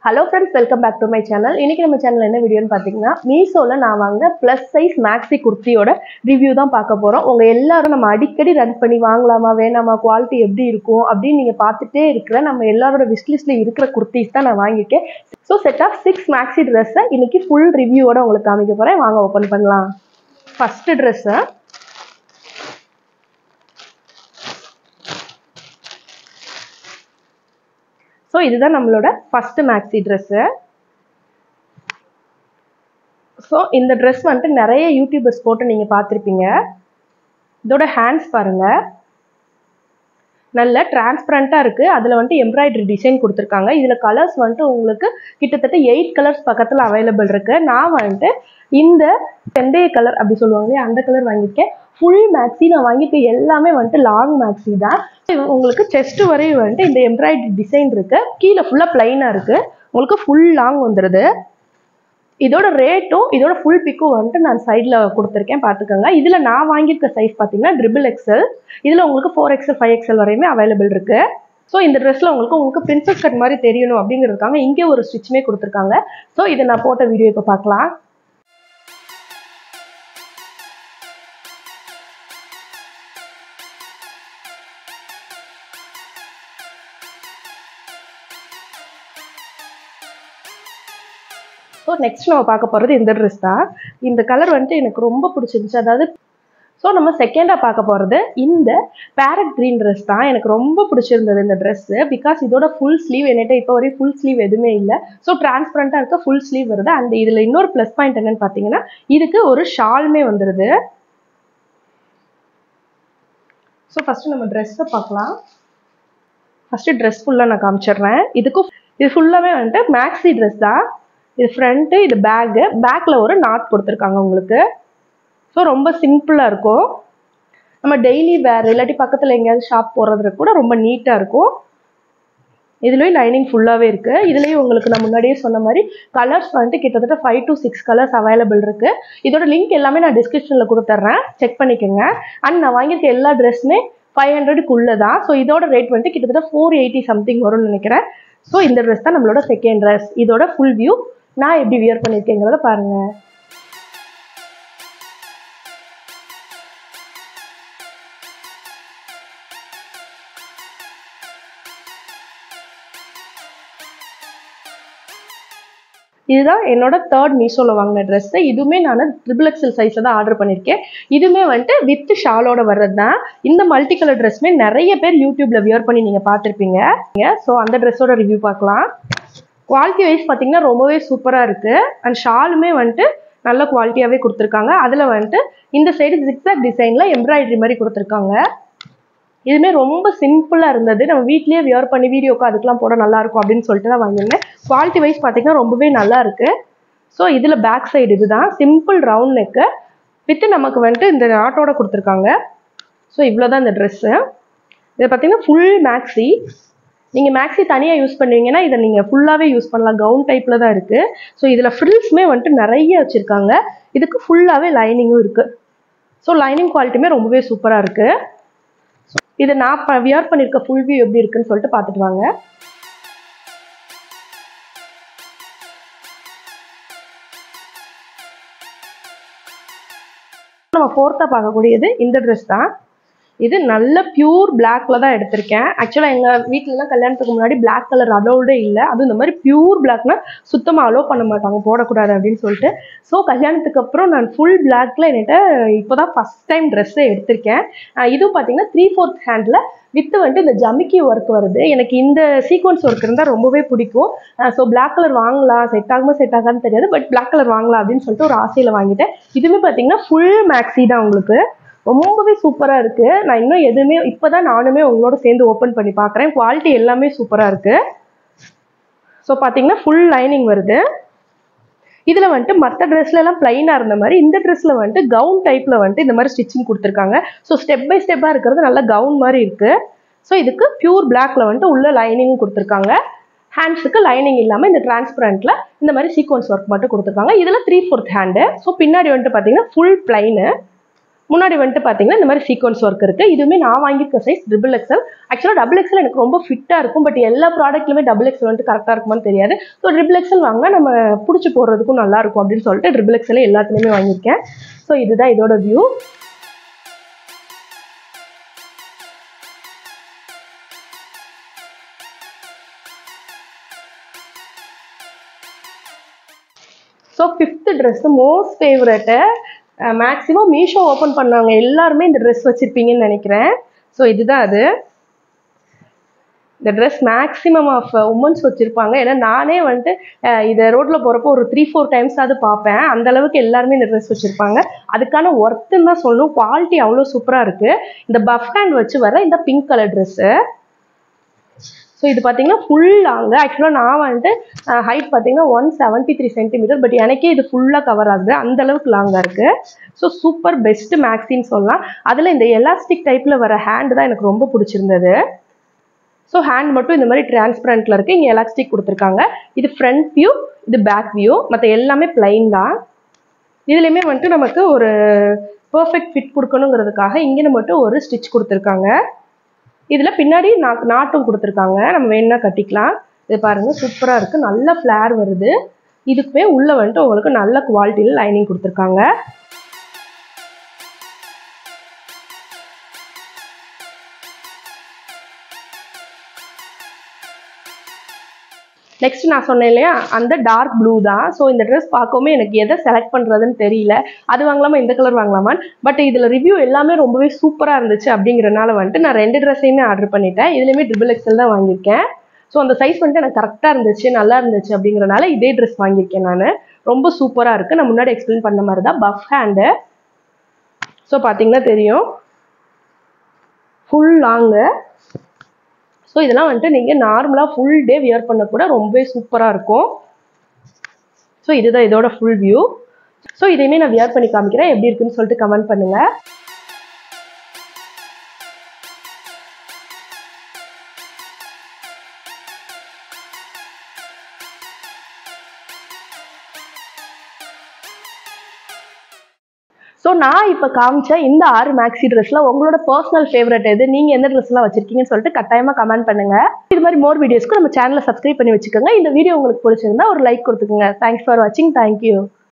Hello friends, welcome back to my channel. இன்னைக்கு நம்ம சேனல்ல என்ன வீடியோன்னு பாத்தீங்கன்னா மீஷோல நான் வாங்குன plus size maxi kurtiயோட ரிவ்யூ தான் பார்க்க போறோம். உங்க எல்லாரும் நம்ம அடிக்கடி ரன் பண்ணி வாங்கலாமா வேணாமா குவாலிட்டி எப்படி இருக்கும் அப்படி நீங்க பார்த்துட்டே இருக்கிற நம்ம எல்லாரோட wish listல இருக்கிற kurtis தான் நான் வாங்கிட்டேன். So set of 6 maxi dress இன்னைக்கு full ரிவ்யூவோட உங்களுக்கு காமிக்க போறேன். வாங்க ஓபன் பண்ணலாம். First dress So this is our first maxi dress. So in the dress வந்து நிறைய யூடியூபர்ஸ் போட்டு நீங்க பாத்திருப்பீங்க. இதோட ஹேண்ட்ஸ் பாருங்க. நல்ல டிரான்ஸ்பரண்டா இருக்கு. அதுல வந்து எம்ப்ராய்டரி டிசைன் கொடுத்திருக்காங்க. இதுல கலர்ஸ் வந்து உங்களுக்கு கிட்டத்தட்ட 8 கலர்ஸ் பக்கத்துல அவேilable இருக்கு. நான் வந்து இந்த செந்தே கலர் அப்படி சொல்லுவாங்களே அந்த கலர் வாங்கிட்டேன். Full maxi நான் வாங்கிட்டு எல்லாமே வந்து லாங் maxi தான். உங்களுக்கு செஸ்ட் வரை வந்து இந்த எம்ப்ராய்டரி டிசைன் இருக்கு. கீழ ஃபுல்லா ப்ளைனா இருக்கு. உங்களுக்கு ஃபுல் லாங் வந்துருது. இதோட ரேட்டும் இதோட ஃபுல் பிக்கும் வந்து நான் சைடுல கொடுத்திருக்கேன் பாத்துக்கங்க. இதுல நான் வாங்கியிருக்க சைஸ் பாத்தீங்கன்னா XXL. இதுல உங்களுக்கு 4XL 5XL வரையுமே அவைலபிள் இருக்கு. சோ இந்த ட்ரெஸ்ல உங்களுக்கு பிரின்சஸ் கட் மாதிரி தெரியணும் அப்படிங்கிறதுக்காக இங்க ஒரு ஸ்டிச்மே கொடுத்திருக்காங்க. சோ இத நான் போட்ட வீடியோ இப்ப பார்க்கலாம். So next நம்ம பார்க்க போறது இந்த Dress தான். இந்த கலர் வந்து எனக்கு ரொம்ப பிடிச்சிருந்துச்சு. அதாவது சோ நம்ம செகண்டா பார்க்க போறது இந்த parrot green dress தான். எனக்கு ரொம்ப பிடிச்சிருந்தது இந்த Dress because இதோட full sleeve என்னட்ட இப்போ வரை full sleeve எதுமே இல்ல. சோ டிரான்ஸ்பரண்டா இருக்க full sleeve வருது. and இதுல இன்னொரு ப்ளஸ் பாயிண்ட் என்னன்னு பாத்தீங்கன்னா இதுக்கு ஒரு ஷால்மே வந்துருது. சோ ஃபர்ஸ்ட் நம்ம Dress பார்க்கலாம். ஃபர்ஸ்ட் Dress ஃபுல்லா நான் காமிச்சறேன். இது ஃபுல்லாவே வந்து maxi Dress தான். இது front இது பேக்ல ஒரு நாட் கொடுத்திருக்காங்க உங்களுக்கு. சோ ரொம்ப சிம்பிளா இருக்கும். நம்ம டெய்லி வேர் இல்லாட்டி பக்கத்துல எங்கயாவது ஷாப் போறதுக்கு கூட ரொம்ப நீட்டா இருக்கும். இதுலயும் லைனிங் ஃபுல்லாவே இருக்கு. இதுலயும் உங்களுக்கு நான் முன்னாடியே சொன்ன மாதிரி கலர்ஸ் வந்து கிட்டத்தட்ட 5 to 6 கலர்ஸ் அவைலபிள் இருக்கு. இதோட லிங்க் எல்லாமே நான் டிஸ்கிரிப்ஷன்ல கொடுத்துறேன். செக் பண்ணிக்கங்க. and நான் வாங்கியிருக்க எல்லா Dressமே 500 குள்ள தான். சோ இதோட ரேட் வந்து கிட்டத்தட்ட 480 something வரும்னு நினைக்கிறேன். சோ இந்த Dress தான் நம்மளோட செகண்ட் Dress. இதோட full view நான் எப்படி வியர் பண்ணிருக்கேங்கறத பாருங்க. இதுதான் என்னோட third மீஷோல வாங்குன Dress. இதுமே நான் XXL சைஸ்ல தான் ஆர்டர் பண்ணிருக்கேன். இதுமே வந்து வித் ஷாலோட வர்றதுதான். இந்த மல்டி கலர் Dressமே நிறைய பேர் யூடியூப்ல வியர் பண்ணி நீங்க பாத்திருப்பீங்க. சோ அந்த Dressோட ரிவ்யூ பார்க்கலாம். குவாலிட்டி வைஸ் பாத்தீங்கன்னா ரொம்பவே சூப்பரா இருக்கு. and ஷாலுமே வந்து நல்ல குவாலிட்டியாவே கொடுத்திருக்காங்க. அதுல வந்து இந்த சைடு zigzag டிசைன்ல எம்ப்ராய்டரி மாதிரி கொடுத்திருக்காங்க. இதுமே ரொம்ப சிம்பிளா இருந்தது. நம்ம வீட்லயே வியர் பண்ணி வீடியோக்கு அதுக்கெல்லாம் போட நல்லா இருக்கும் அப்படின்னு சொல்லிட்டு தான் வாங்கினேன். குவாலிட்டி வைஸ் பாத்தீங்கன்னா ரொம்பவே நல்லா இருக்கு. சோ இதுல பேக் சைடு இதுதான் சிம்பிள் ரவுண்ட் நெக் வித் நமக்கு வந்து இந்த நாட்டோட கொடுத்திருக்காங்க. சோ இவ்வளவுதான் இந்த Dress. இது பாத்தீங்கன்னா ஃபுல் maxi. நீங்க maxi தனியா யூஸ் பண்ணுவீங்கன்னா இத நீங்க ஃபுல்லாவே யூஸ் பண்ணலாம். கவுன் டைப்ல தான் இருக்கு. சோ இதுல ஃப்ரில்ஸ்மே வந்து நிறைய வச்சிருக்காங்க. இதுக்கு ஃபுல்லாவே லைனிங்கும் இருக்கு. சோ லைனிங் குவாலிட்டிமே ரொம்பவே சூப்பரா இருக்கு. இத நான் வியர் பண்ணிருக்க ஃபுல் வியூ எப்படி இருக்குன்னு சொல்லிட்டு பார்த்துட்டு வாங்க. நம்ம ஃபோர்த்தா பார்க்கக்கூடியது இந்த Dress தான். இது நல்ல பியூர் பிளாக்ல தான் எடுத்திருக்கேன். ஆக்சுவலா எங்க வீட்ல எல்லாம் கல்யாணத்துக்கு முன்னாடி Black கலர் அலோவ்டே இல்ல. அது இந்த மாதிரி பியூர் பிளாக்னா சுத்தமா அலோவ் பண்ண மாட்டாங்க போடக்கூடாது அப்படின்னு சொல்லிட்டு. சோ கல்யாணத்துக்கு அப்புறம் நான் ஃபுல் பிளாக்ல என்னட்ட இப்போதான் ஃபர்ஸ்ட் டைம் Dress எடுத்திருக்கேன். இதுவும் பாத்தீங்கன்னா 3/4 ஹேண்ட்ல வித் வந்து இந்த ஜமிக்கி ஒர்க் வருது. எனக்கு இந்த சீக்வன்ஸ் ஒர்க் இருந்தா ரொம்பவே பிடிக்கும். சோ Black கலர் வாங்கலாம். செட் ஆகுமா செட் ஆகான்னு தெரியாது. பட் Black கலர் வாங்கலாம் அப்படின்னு சொல்லிட்டு ஒரு ஆசையில வாங்கிட்டேன். இதுவுமே பாத்தீங்கன்னா ஃபுல் maxi தான் உங்களுக்கு. ரொம்பவே சூப்பரா இருக்கு. நான் இன்னும் எதுவுமே இப்பதான் நானுமே உங்களோட சேர்ந்து ஓபன் பண்ணி பார்க்கறேன். குவாலிட்டி எல்லாமே சூப்பரா இருக்கு. சோ பாத்தீங்கன்னா ஃபுல் லைனிங் வருது. இதுல வந்து மத்த Dressல எல்லாம் ப்ளைனா இருந்த மாதிரி இந்த Dressல வந்து கவுன் டைப்ல வந்து இந்த மாதிரி ஸ்டிச்சிங் கொடுத்திருக்காங்க. சோ ஸ்டெப் பை ஸ்டெப்பா இருக்குது நல்ல கவுன் மாதிரி இருக்கு. சோ இதுக்கு பியூர் பிளாக்ல வந்து உள்ள லைனிங் கொடுத்திருக்காங்க. ஹேண்ட்ஸ்க்கு லைனிங் இல்லாம இந்த டிரான்ஸ்பரண்ட்ல இந்த மாதிரி சீக்வன்ஸ் ஒர்க் மட்டும் கொடுத்திருக்காங்க. இதுல 3/4 ஹேண்ட். சோ பின்னாடி வந்து பாத்தீங்கன்னா ஃபுல் ப்ளைன். முன்னாடி வந்துட்டு பார்த்தீங்கன்னா இந்த மாதிரி சீக்வன்ஸ் ஒர்க் இருக்குது. இதுவுமே நான் வாங்கியிருக்க சைஸ் XXL. ஆக்சுவலாக XXL எனக்கு ரொம்ப ஃபிட்டாக இருக்கும். பட் எல்லா ப்ராடக்ட்லுமே XXL வந்துட்டு கரெக்டாக இருக்குமான்னு தெரியாது. ஸோ XXL வாங்கினா நம்ம பிடிச்சி போடுறதுக்கும் நல்லாயிருக்கும் அப்படின்னு சொல்லிட்டு XXL எல்லாத்துலேயுமே வாங்கியிருக்கேன். ஸோ இதுதான் இதோட view. So 5th dress most favourite. Maximum Meesho open பண்ணவங்க எல்லாருமே இந்த ட்ரெஸ் வச்சுருப்பீங்கன்னு நினைக்கிறேன். ஸோ இதுதான் அது. இந்த ட்ரெஸ் மேக்ஸிமம் ஆஃப் உமன்ஸ் வச்சுருப்பாங்க. ஏன்னா நானே வந்துட்டு இதை ரோட்டில் போகிறப்போ ஒரு 3-4 டைம்ஸாவது பார்ப்பேன். அந்தளவுக்கு எல்லாருமே இந்த ட்ரெஸ் வச்சுருப்பாங்க. அதுக்கான ஒர்த்துன்னு தான் சொல்லணும். குவாலிட்டி அவ்வளோ சூப்பராக இருக்குது. இந்த பஃப் ஹேண்ட் வச்சு வர இந்த பிங்க் கலர் ட்ரெஸ்ஸு. ஸோ இது பார்த்தீங்கன்னா ஃபுல் லாங்கு. ஆக்சுவலாக நான் வந்துட்டு ஹைட் பார்த்தீங்கன்னா 173 சென்டிமீட்டர். பட் எனக்கே இது ஃபுல்லாக கவர் ஆகுது. அந்தளவுக்கு லாங்காக இருக்குது. ஸோ சூப்பர் பெஸ்ட்டு மேக்ஸின்னு சொல்லலாம். அதில் இந்த எலாஸ்டிக் டைப்பில் வர ஹேண்டு தான் எனக்கு ரொம்ப பிடிச்சிருந்தது. ஸோ ஹேண்ட் மட்டும் இந்த மாதிரி டிரான்ஸ்பரண்ட்டில் இருக்குது. இங்கே எலாஸ்டிக் கொடுத்துருக்காங்க. இது ஃப்ரண்ட் வியூ, இது பேக் வியூ. மற்ற எல்லாமே பிளைன் தான். இதுலேயுமே வந்துட்டு நமக்கு ஒரு பர்ஃபெக்ட் ஃபிட் கொடுக்கணுங்கிறதுக்காக இங்கே மட்டும் ஒரு ஸ்டிச் கொடுத்துருக்காங்க. இதில் பின்னாடி நாட்டும் கொடுத்துருக்காங்க. நம்ம வேணும்னா கட்டிக்கலாம். இது பாருங்கள் சூப்பராக இருக்குது. நல்ல ஃப்ளேர் வருது. இதுக்குமே உள்ளே வந்துட்டு உங்களுக்கு நல்ல குவாலிட்டியில் லைனிங் கொடுத்துருக்காங்க. நெக்ஸ்ட் நான் சொன்னேன் இல்லையா, அந்த டார்க் ப்ளூ தான். ஸோ இந்த ட்ரெஸ் பார்க்கவுமே எனக்கு எதை செலக்ட் பண்ணுறதுன்னு தெரியல. அது வாங்கலாமா இந்த கலர் வாங்கலாமான்னு. பட் இதில் ரிவ்யூ எல்லாமே ரொம்பவே சூப்பராக இருந்துச்சு அப்படிங்கிறனால வந்துட்டு நான் 2 ட்ரெஸ்ஸையுமே ஆர்டர் பண்ணிட்டேன். இதுலேயுமே XXL தான் வாங்கியிருக்கேன். ஸோ அந்த சைஸ் வந்துட்டு எனக்கு கரெக்டாக இருந்துச்சு, நல்லா இருந்துச்சு அப்படிங்கிறனால இதே ட்ரெஸ் வாங்கியிருக்கேன் நான். ரொம்ப சூப்பராக இருக்குது. நான் முன்னாடி எக்ஸ்பிளைன் பண்ண மாதிரி தான் பஃப் ஹேண்டு. ஸோ பார்த்தீங்கன்னா தெரியும் ஃபுல் லாங்கு. ஸோ இதெல்லாம் வந்துட்டு நீங்கள் நார்மலாக ஃபுல் டே வியர் பண்ண கூட ரொம்பவே சூப்பராக இருக்கும். ஸோ இதுதான் இதோட ஃபுல் வியூ. ஸோ இதையுமே நான் வியர் பண்ணி காமிக்கிறேன். எப்படி இருக்குன்னு சொல்லிட்டு கமெண்ட் பண்ணுங்கள். ஸோ நான் இப்போ காமிச்ச இந்த 6 மேக்ஸி ட்ரெஸ்ல உங்களோட பர்சனல் ஃபேவரட் எது, நீங்கள் எந்த ட்ரெஸ்லாம் வச்சிருக்கீங்கன்னு சொல்லிட்டு கட்டாயமாக கமெண்ட் பண்ணுங்க. இது மாதிரி மோர் வீடியோஸ்க்கு நம்ம சேனலை சப்ஸ்கிரைப் பண்ணி வச்சுக்கோங்க. இந்த வீடியோ உங்களுக்கு பிடிச்சிருந்தா ஒரு லைக் கொடுத்துக்கோங்க. தேங்க்ஸ் ஃபார் வாட்சிங். தேங்க்யூ.